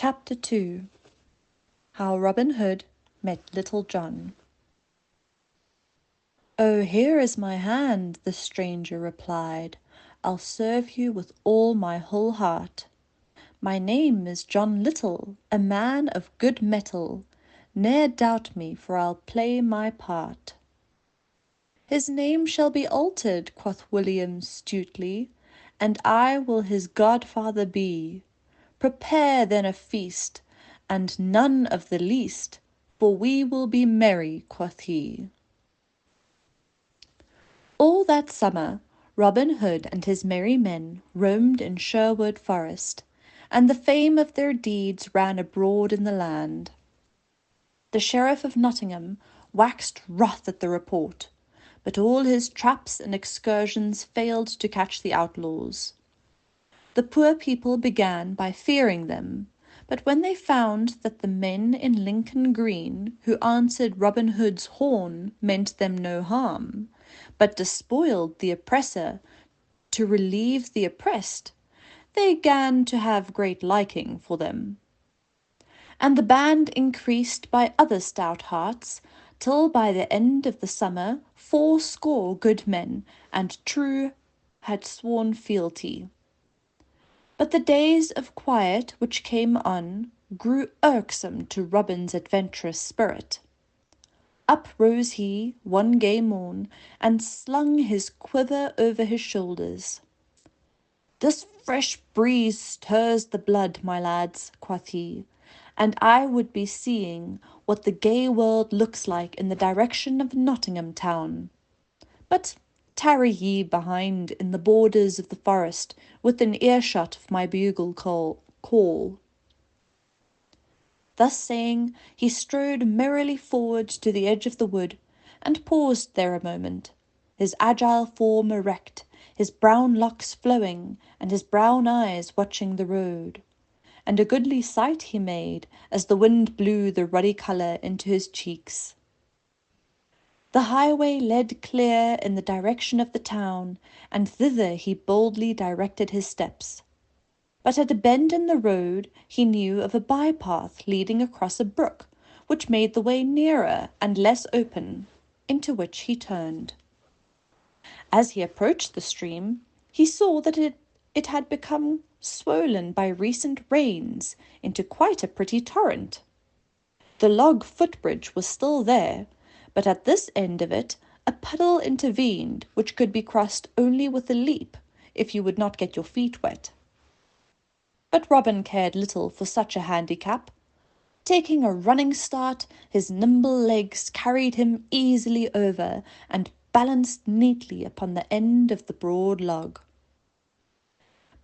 Chapter 2. How Robin Hood Met Little John. "Oh, here is my hand," the stranger replied. "I'll serve you with all my whole heart. My name is John Little, a man of good mettle. Ne'er doubt me, for I'll play my part." "His name shall be altered," quoth William stutely, "and I will his godfather be. Prepare then a feast, and none of the least, for we will be merry," quoth he. All that summer Robin Hood and his merry men roamed in Sherwood Forest, and the fame of their deeds ran abroad in the land. The Sheriff of Nottingham waxed wroth at the report, but all his traps and excursions failed to catch the outlaws. The poor people began by fearing them, but when they found that the men in Lincoln Green who answered Robin Hood's horn meant them no harm, but despoiled the oppressor to relieve the oppressed, they gan to have great liking for them. And the band increased by other stout hearts, till by the end of the summer 80 good men and true had sworn fealty. But the days of quiet which came on grew irksome to Robin's adventurous spirit. Up rose he one gay morn, and slung his quiver over his shoulders. "This fresh breeze stirs the blood, my lads," quoth he, "and I would be seeing what the gay world looks like in the direction of Nottingham town. But tarry ye behind in the borders of the forest, within earshot of my bugle call." Thus saying, he strode merrily forward to the edge of the wood, and paused there a moment, his agile form erect, his brown locks flowing, and his brown eyes watching the road. And a goodly sight he made, as the wind blew the ruddy colour into his cheeks. The highway led clear in the direction of the town, and thither he boldly directed his steps. But at a bend in the road he knew of a by-path leading across a brook, which made the way nearer and less open, into which he turned. As he approached the stream, he saw that it had become swollen by recent rains into quite a pretty torrent. The log footbridge was still there, but at this end of it a puddle intervened which could be crossed only with a leap, if you would not get your feet wet. But Robin cared little for such a handicap. Taking a running start, his nimble legs carried him easily over, and balanced neatly upon the end of the broad log.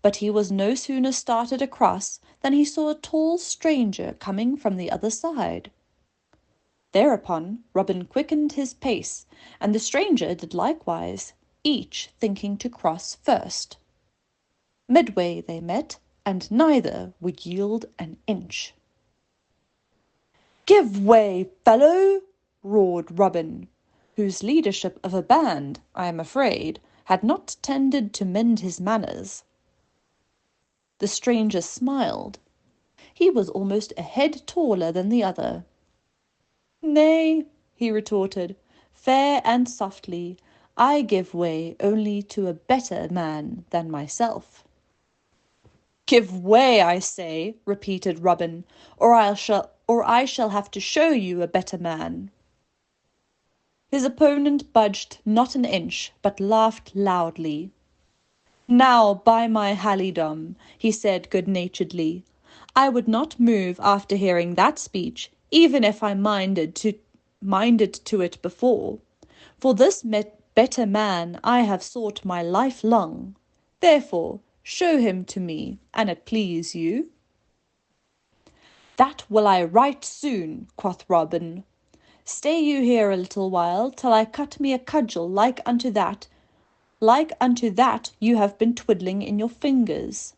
But he was no sooner started across than he saw a tall stranger coming from the other side. Thereupon Robin quickened his pace, and the stranger did likewise, each thinking to cross first. Midway they met, and neither would yield an inch. "Give way, fellow!" roared Robin, whose leadership of a band, I am afraid, had not tended to mend his manners. The stranger smiled. He was almost a head taller than the other. "Nay," he retorted, fair and softly, "I give way only to a better man than myself." "Give way, I say," repeated Robin, or I shall have to show you a better man." His opponent budged not an inch, but laughed loudly. "Now, by my halidom," he said good-naturedly, "I would not move after hearing that speech, even if I minded to it before. For this better man I have sought my life long. Therefore show him to me, an it please you." "That will I right soon," quoth Robin. "Stay you here a little while, till I cut me a cudgel like unto that you have been twiddling in your fingers."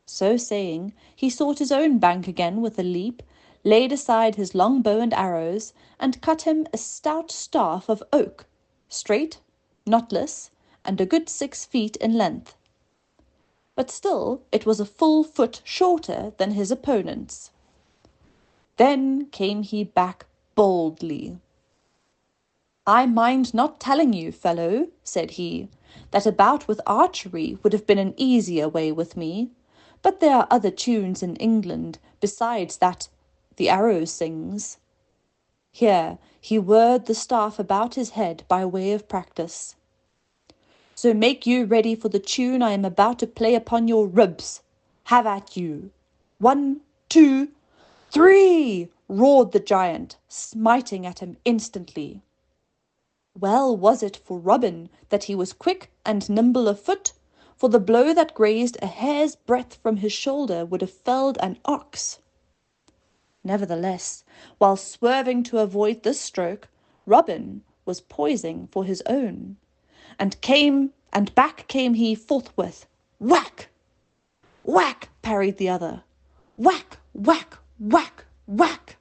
So saying, he sought his own bank again with a leap, laid aside his long bow and arrows, and cut him a stout staff of oak, straight, knotless, and a good 6 feet in length. but still it was a full foot shorter than his opponent's. Then came he back boldly. "I mind not telling you, fellow," said he, "that a bout with archery would have been an easier way with me, but there are other tunes in England besides that the arrow sings." Here he whirled the staff about his head by way of practice. "So make you ready for the tune I am about to play upon your ribs. Have at you. 1, 2, 3! Roared the giant, smiting at him instantly. Well was it for Robin that he was quick and nimble of foot, for the blow that grazed a hair's breadth from his shoulder would have felled an ox. Nevertheless, while swerving to avoid this stroke, Robin was poising for his own, and back came he forthwith. Whack! Whack! Parried the other. Whack! Whack! Whack! Whack!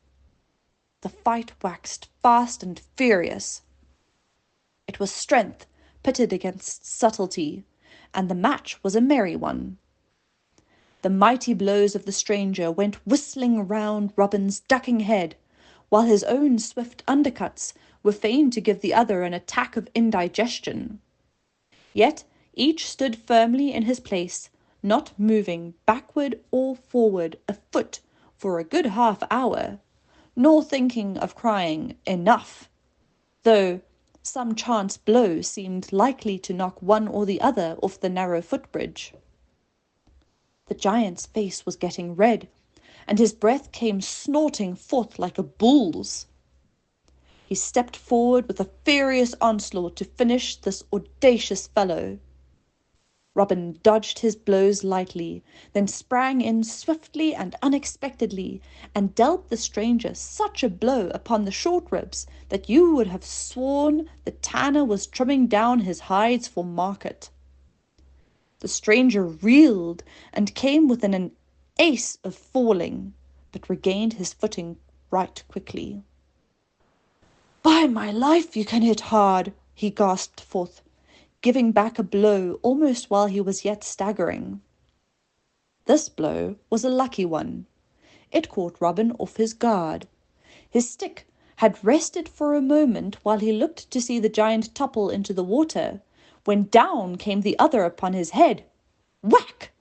The fight waxed fast and furious. It was strength pitted against subtlety, and the match was a merry one. The mighty blows of the stranger went whistling round Robin's ducking head, while his own swift undercuts were fain to give the other an attack of indigestion. Yet each stood firmly in his place, not moving backward or forward a foot for a good half hour, nor thinking of crying "enough," though some chance blow seemed likely to knock one or the other off the narrow footbridge. The giant's face was getting red, and his breath came snorting forth like a bull's. He stepped forward with a furious onslaught to finish this audacious fellow. Robin dodged his blows lightly, then sprang in swiftly and unexpectedly, and dealt the stranger such a blow upon the short ribs that you would have sworn the tanner was trimming down his hides for market. The stranger reeled and came within an ace of falling, but regained his footing right quickly. "By my life, you can hit hard," he gasped forth, giving back a blow almost while he was yet staggering. This blow was a lucky one. It caught Robin off his guard. His stick had rested for a moment while he looked to see the giant topple into the water, when down came the other upon his head. Whack!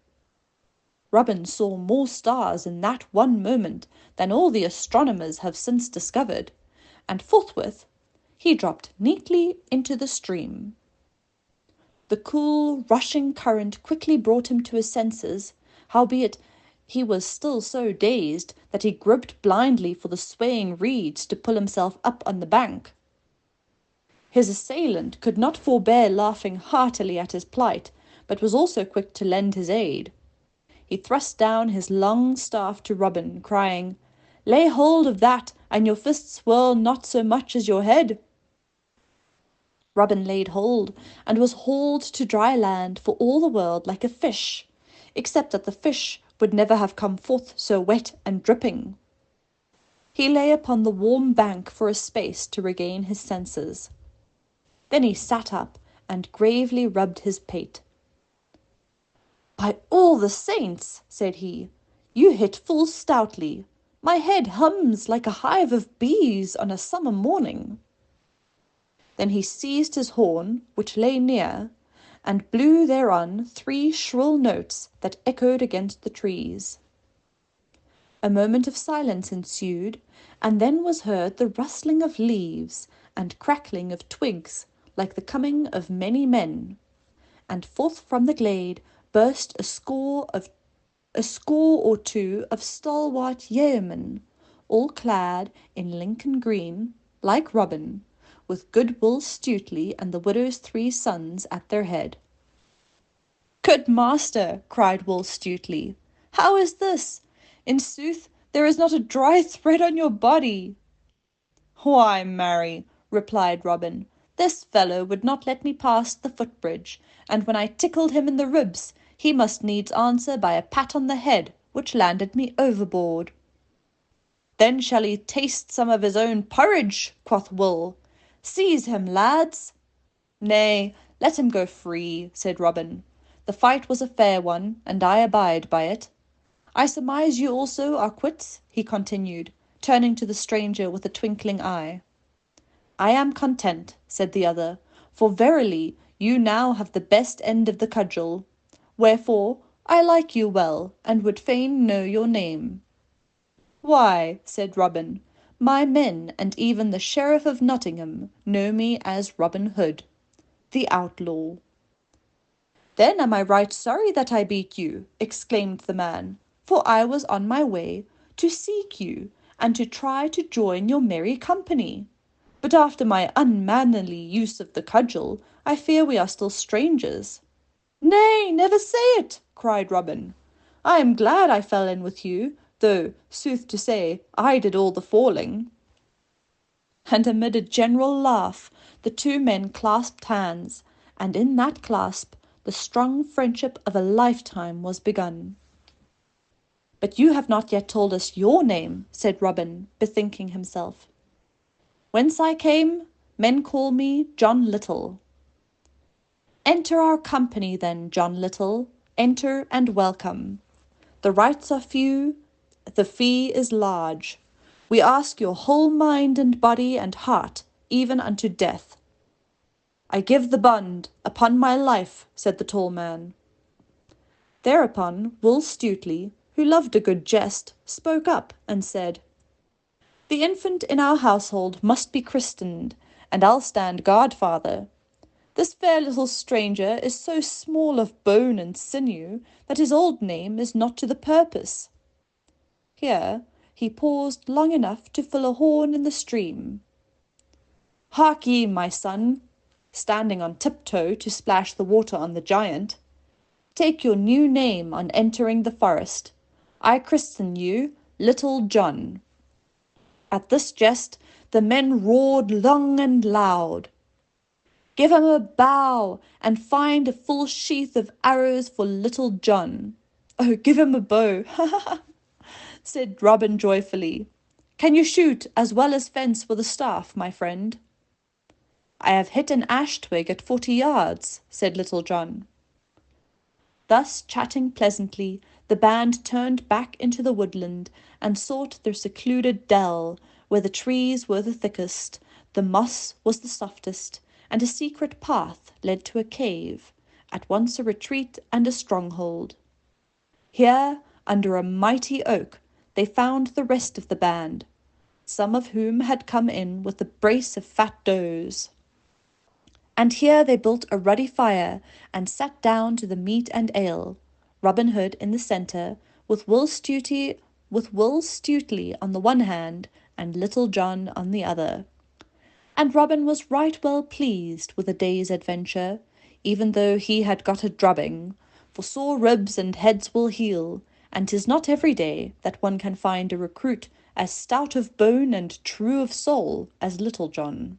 Robin saw more stars in that one moment than all the astronomers have since discovered, and forthwith he dropped neatly into the stream. The cool, rushing current quickly brought him to his senses, howbeit he was still so dazed that he groped blindly for the swaying reeds to pull himself up on the bank. His assailant could not forbear laughing heartily at his plight, but was also quick to lend his aid. He thrust down his long staff to Robin, crying, "Lay hold of that, and your fists whirl not so much as your head." Robin laid hold, and was hauled to dry land for all the world like a fish, except that the fish would never have come forth so wet and dripping. He lay upon the warm bank for a space to regain his senses. Then he sat up and gravely rubbed his pate. "By all the saints," said he, "you hit full stoutly. My head hums like a hive of bees on a summer morning." Then he seized his horn, which lay near, and blew thereon 3 shrill notes that echoed against the trees. A moment of silence ensued, and then was heard the rustling of leaves and crackling of twigs like the coming of many men, and forth from the glade burst a score or two of stalwart yeomen, all clad in Lincoln green, like Robin, with good Will Stutely and the widow's 3 sons at their head. "Good master," cried Will Stutely, "how is this? In sooth, there is not a dry thread on your body." "Why, marry," replied Robin, "this fellow would not let me pass the footbridge, and when I tickled him in the ribs, he must needs answer by a pat on the head, which landed me overboard." "Then shall he taste some of his own porridge," quoth Will. "Seize him, lads." "Nay, let him go free," said Robin. The fight was a fair one, and I abide by it. I surmise you also are quits, he continued, turning to the stranger with a twinkling eye. I am content, said the other, for verily you now have the best end of the cudgel. Wherefore I like you well, and would fain know your name. Why, said Robin, my men and even the Sheriff of Nottingham know me as Robin Hood, the outlaw. Then am I right sorry that I beat you, exclaimed the man, for I was on my way to seek you, and to try to join your merry company. But after my unmannerly use of the cudgel, I fear we are still strangers. Nay, never say it, cried Robin. I am glad I fell in with you, though, sooth to say, I did all the falling. And amid a general laugh, the two men clasped hands, and in that clasp the strong friendship of a lifetime was begun. But you have not yet told us your name, said Robin, bethinking himself. Whence I came, men call me John Little. Enter our company then, John Little, enter and welcome. The rights are few, the fee is large. We ask your whole mind and body and heart, even unto death. I give the bond, upon my life, said the tall man. Thereupon Will Stutely, who loved a good jest, spoke up and said, The infant in our household must be christened, and I'll stand godfather. This fair little stranger is so small of bone and sinew that his old name is not to the purpose. Here he paused long enough to fill a horn in the stream. Hark ye, my son, standing on tiptoe to splash the water on the giant. Take your new name on entering the forest. I christen you Little John. At this jest the men roared long and loud. Give him a bow, and find a full sheath of arrows for Little John. Oh, give him a bow, ha ha ha, said Robin joyfully. Can you shoot as well as fence with a staff, my friend? I have hit an ash twig at 40 yards, said Little John. Thus chatting pleasantly, the band turned back into the woodland and sought their secluded dell, where the trees were the thickest, the moss was the softest, and a secret path led to a cave, at once a retreat and a stronghold. Here, under a mighty oak, they found the rest of the band, some of whom had come in with a brace of fat does. And here they built a ruddy fire, and sat down to the meat and ale, Robin Hood in the centre, with Will Stutely on the one hand, and Little John on the other. And Robin was right well pleased with the day's adventure, even though he had got a drubbing, for sore ribs and heads will heal, and 'tis not every day that one can find a recruit as stout of bone and true of soul as Little John.